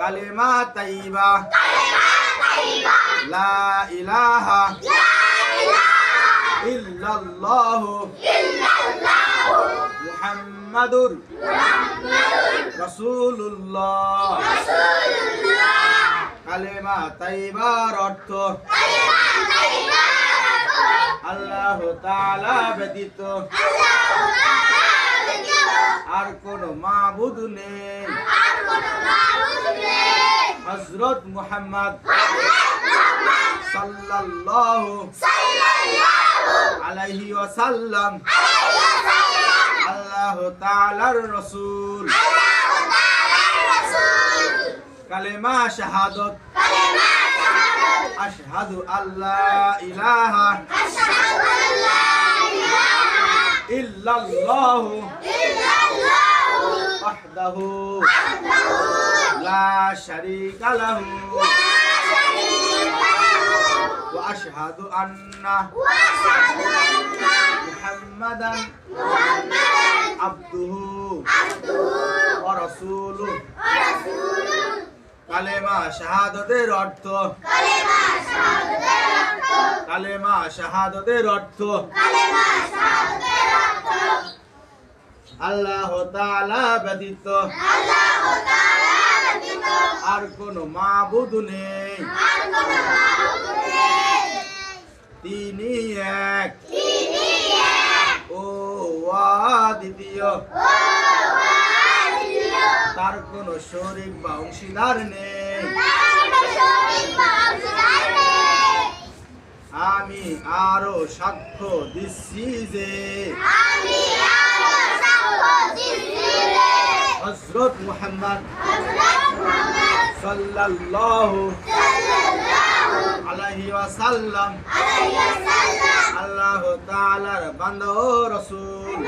কালেমা তাইবা লা ইলাহা ইল্লাল্লাহু মুহাম্মাদুর রাসূলুল্লাহ। কালেমা তাইবার অর্থ আল্লাহ তাআলা ব্যতীত আর কোন মাবুদ নেই। হযরত মুহাম্মদ সাল্লাল্লাহু আলাইহি ওয়াসাল্লাম আল্লাহ তাআলার রাসূল। কালেমা শাহাদাত আশহাদু আল্লা ইলাহা ইল্লাল্লাহু ওয়াহদাহু লা শারীকা লাহু ওয়া আশহাদু আন্না মুহাম্মাদান আবদুহু ওয়া রাসূলুহু। কালেমা শাহাদাতের অর্থ কালেমা শাহাদাতের অর্থ আল্লাহ তাআলা ব্যতীত আর কোন মাবুদ নেই। তিনি এক ও দ্বিতীয়, তার কোন শরীক বা অংশীদার নেই। আমি আরো সাক্ষ্য দিচ্ছি যে হযরত মুহাম্মদ সাল্লাল্লাহু আলাইহি ওয়াসাল্লাম আল্লাহ তাআলার বান্দা ও রাসূল।